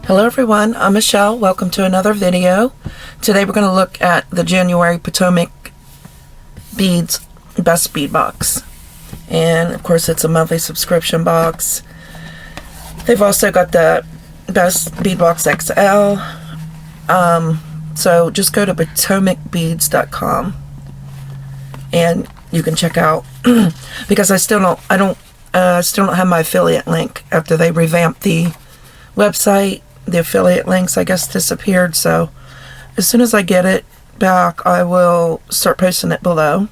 Hello everyone, I'm Michelle. Welcome to another video. Today we're going to look at the January Potomac Beads Best Bead Box. And of course it's a monthly subscription box. They've also got the Best Bead Box XL. So just go to potomacbeads.com and you can check out because I still don't have my affiliate link after they revamped the website. The affiliate links, I guess, disappeared, so as soon as I get it back, I will start posting it below.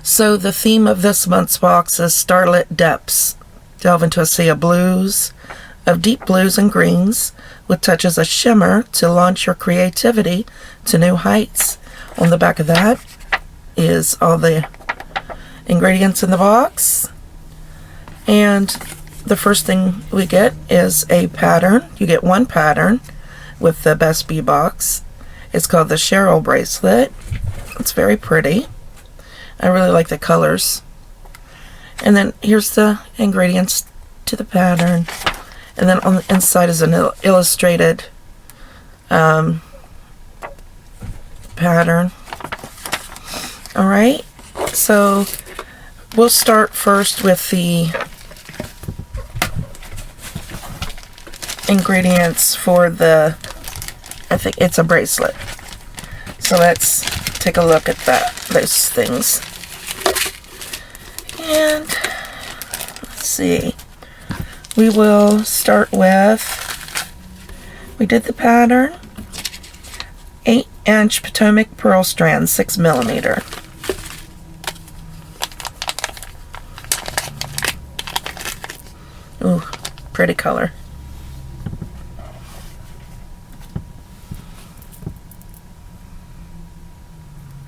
So the theme of this month's box is Starlit Depths. Delve into a sea of blues, of deep blues and greens, with touches of shimmer to launch your creativity to new heights. On the back of that is all the ingredients in the box, and the first thing we get is a pattern. You get one pattern with the Best Bead Box. It's called the Cheryl bracelet. It's very pretty. I really like the colors. And then here's the ingredients to the pattern. And then on the inside is an illustrated pattern. Alright, so we'll start first with the ingredients for the, I think it's a bracelet. So let's take a look at those things. And let's see. We will start with, we did the pattern, 8-inch Potomac pearl strands, 6mm. Ooh, pretty color.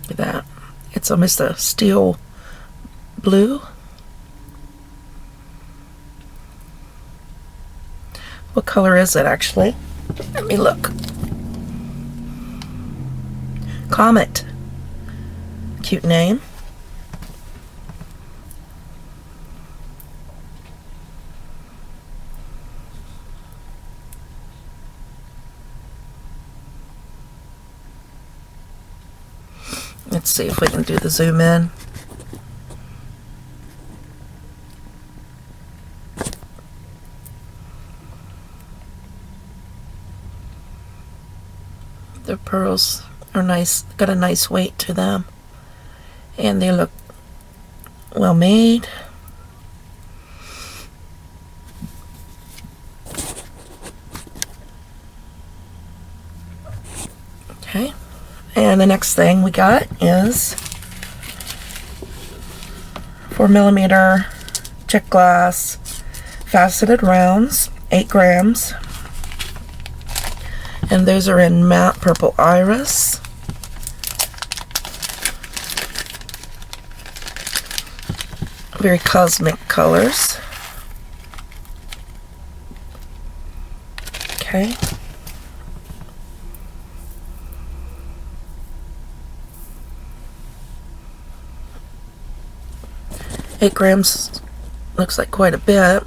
That it's almost a steel blue. What color is it actually? Let me look. Comet. Cute name. Let's see if we can do the zoom in. The pearls are nice, got a nice weight to them, and they look well made. Okay. And the next thing we got is 4mm check glass faceted rounds, 8 grams. And those are in matte purple iris. Very cosmic colors. Okay. Eight grams looks like quite a bit.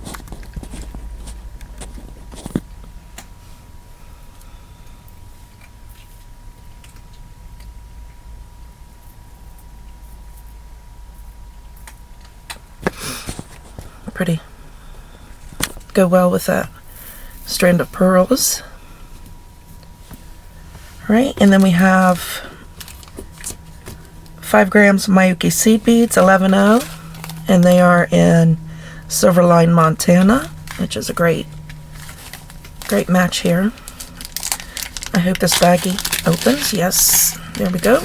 Pretty. Go well with that strand of pearls. Alright, and then we have 5 grams Mikey seed beads, 11/0. And they are in Silverline, Montana, which is a great match here. I hope this baggie opens. Yes, there we go.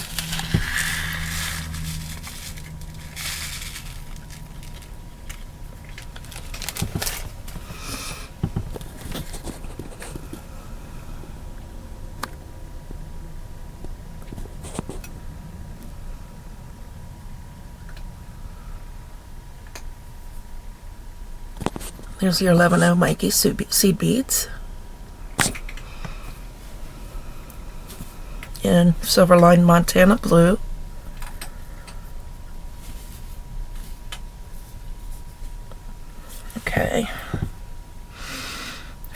There's your 11/0 Mikey seed beads. In Silverline, Montana blue. Okay.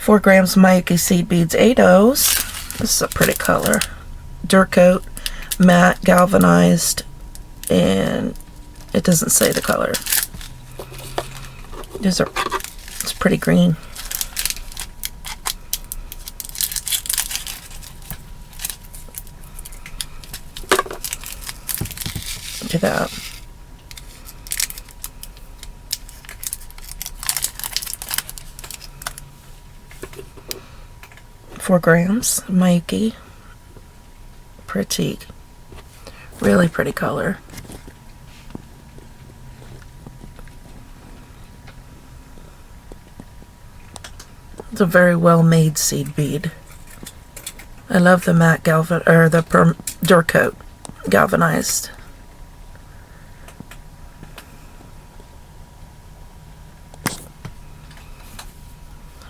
4 grams Mikey seed beads 8/0s. This is a pretty color. Durcoat, matte, galvanized, and it doesn't say the color. It's pretty green. Look at that. $4 grams, Mikey. Pretty, really pretty color. It's a very well made seed bead. I love the matte Durcoat galvanized.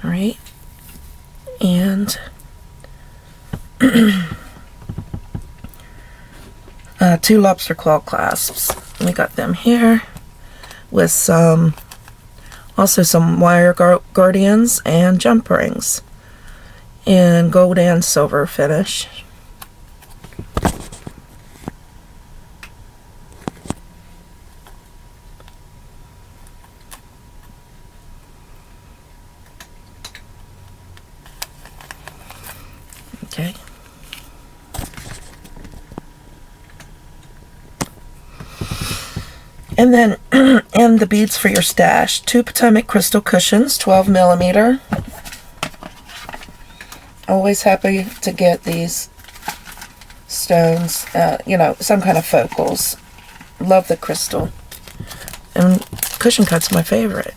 All right, and 2 lobster claw clasps. We got them here with also some wire guardians and jump rings in gold and silver finish. Okay. And then, and the beads for your stash. 2 Potomac Crystal cushions, 12 millimeter. Always happy to get these stones, you know, some kind of focals. Love the crystal. And cushion cut's my favorite.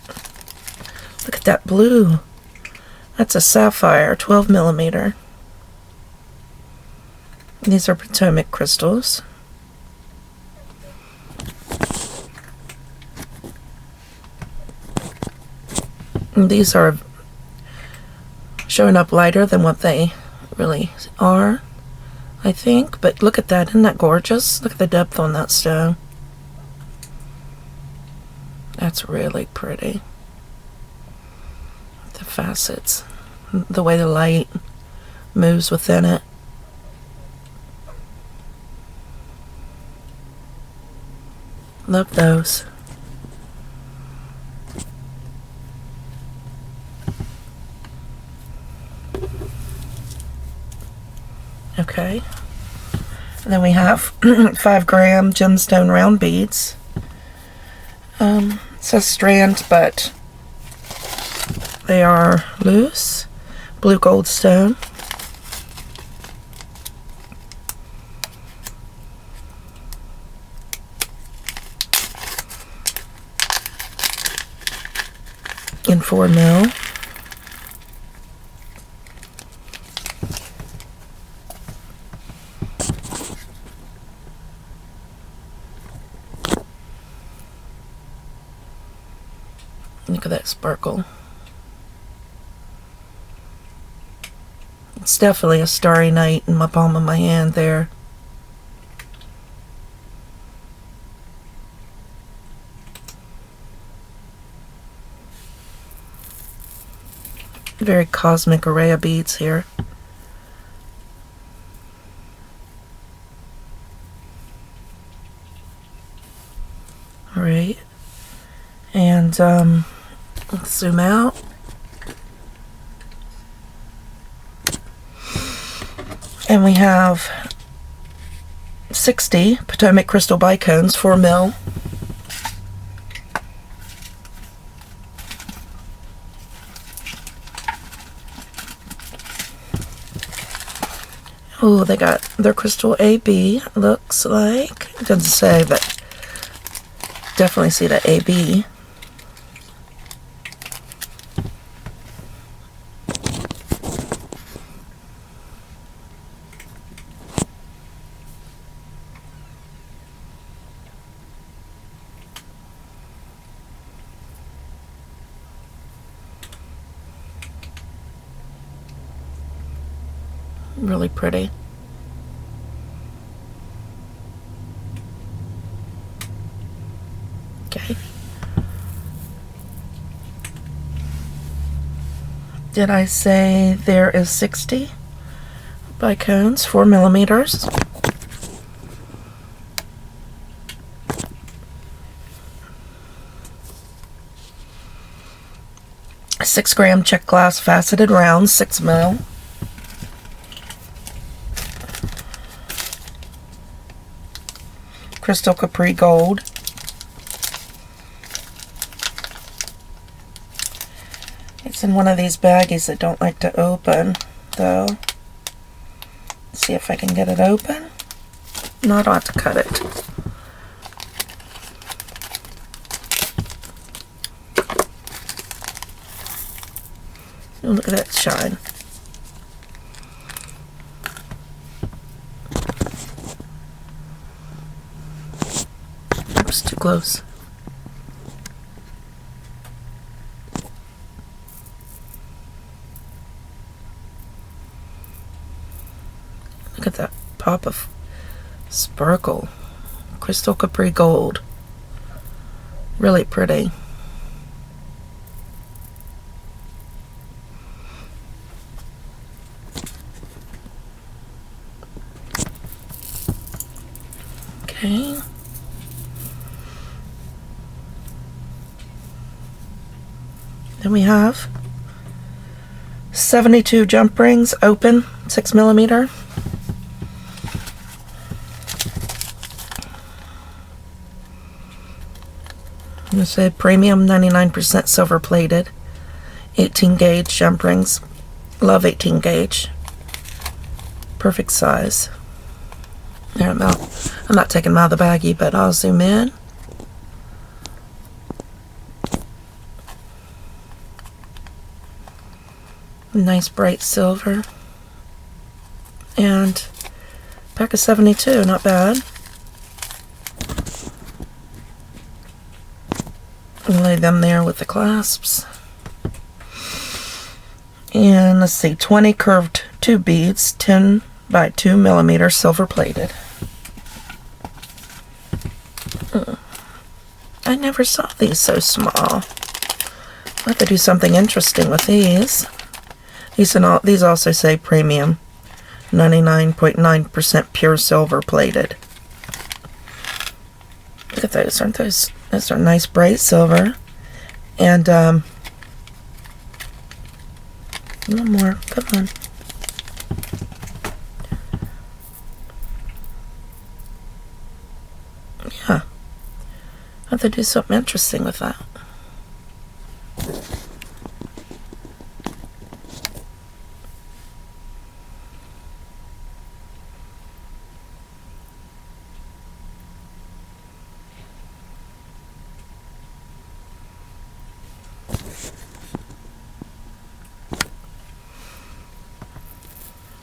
Look at that blue. That's a sapphire, 12 millimeter. These are Potomac crystals. And these are showing up lighter than what they really are, I think. But look at that. Isn't that gorgeous? Look at the depth on that stone. That's really pretty. The facets. The way the light moves within it. Love those. Okay. And then we have 5 gram gemstone round beads. It says strand, but they are loose. Blue gold stone. In 4 mil. Look at that sparkle. It's definitely a starry night in my palm of my hand there. Very cosmic array of beads here. All right. And let's zoom out. And we have 60 Potomac crystal bicones, 4 mil. Oh, they got their crystal AB, looks like. It doesn't say, but definitely see that AB. Really pretty. Okay. Did I say there is 60 by cones, 4 millimeters. A 6-gram check glass faceted round, 6 mil. Crystal Capri Gold. It's in one of these baggies that don't like to open, though. Let's see if I can get it open. No, I don't have to cut it. Oh, look at that shine. Oops, too close. Look at that pop of sparkle. Crystal Capri Gold. Really pretty. Okay. Then we have 72 jump rings, open, 6 millimeter. I'm going to say premium, 99% silver plated, 18 gauge jump rings. Love 18 gauge. Perfect size. There, I'm not taking them out of the baggie, but I'll zoom in. Nice bright silver. And pack of 72, not bad. Lay them there with the clasps. And let's see, 20 curved tube beads, 10 by 2 millimeter, silver plated. I never saw these so small. I'll have to do something interesting with these. These also say premium, 99.9% pure silver plated. Look at those, aren't those? Those are nice bright silver. And one more, come on. Yeah, I have to do something interesting with that.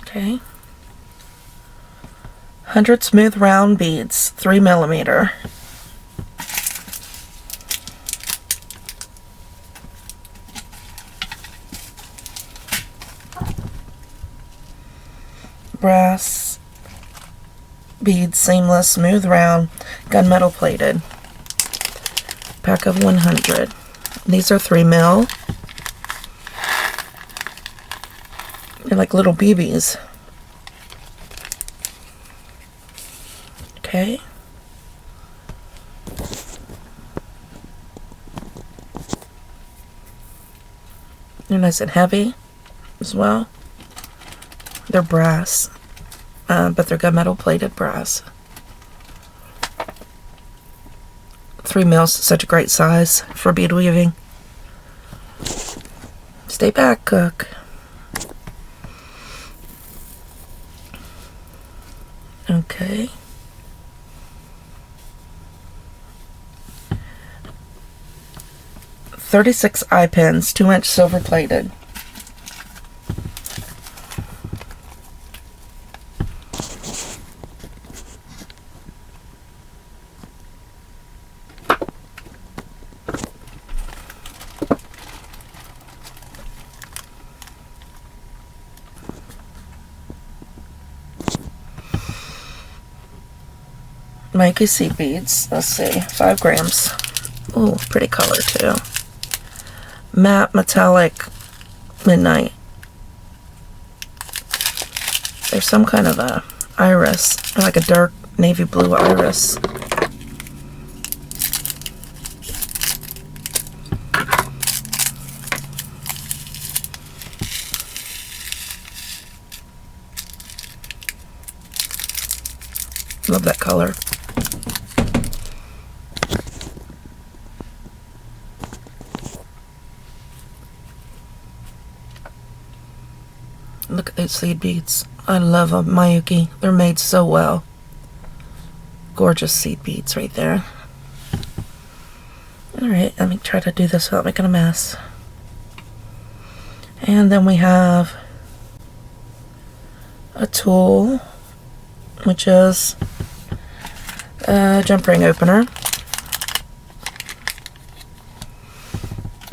Okay. 100 smooth round beads, 3 millimeter. Brass beads, seamless, smooth round, gunmetal plated. Pack of 100. These are 3 mil. They're like little BBs. Okay. They're nice and heavy as well. They're brass, but they're gunmetal plated brass. 3 mils, such a great size for bead weaving. Stay back, Cook. Okay. .36 eye pins, 2-inch silver plated. Mikey seed beads, let's see, 5 grams. Ooh, pretty color too. Matte metallic midnight. There's some kind of a iris, like a dark navy blue iris. Love that color. Look at those seed beads. I love them, Mayuki. They're made so well. Gorgeous seed beads right there. Alright, let me try to do this without making a mess. And then we have a tool, which is a jump ring opener.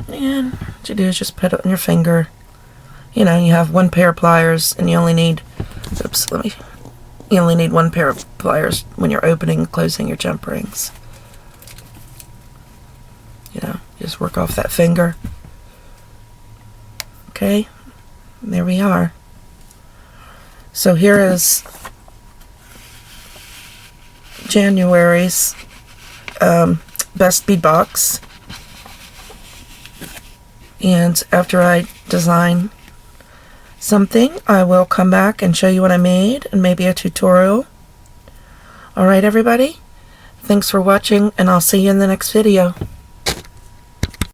And what you do is just put it on your finger. You know, you have one pair of pliers and you only need, you only need one pair of pliers when you're opening and closing your jump rings. You know, just work off that finger. Okay, there we are. So here is January's best bead box. And after I design something, I will come back and show you what I made and maybe a tutorial. Alright everybody, thanks for watching and I'll see you in the next video.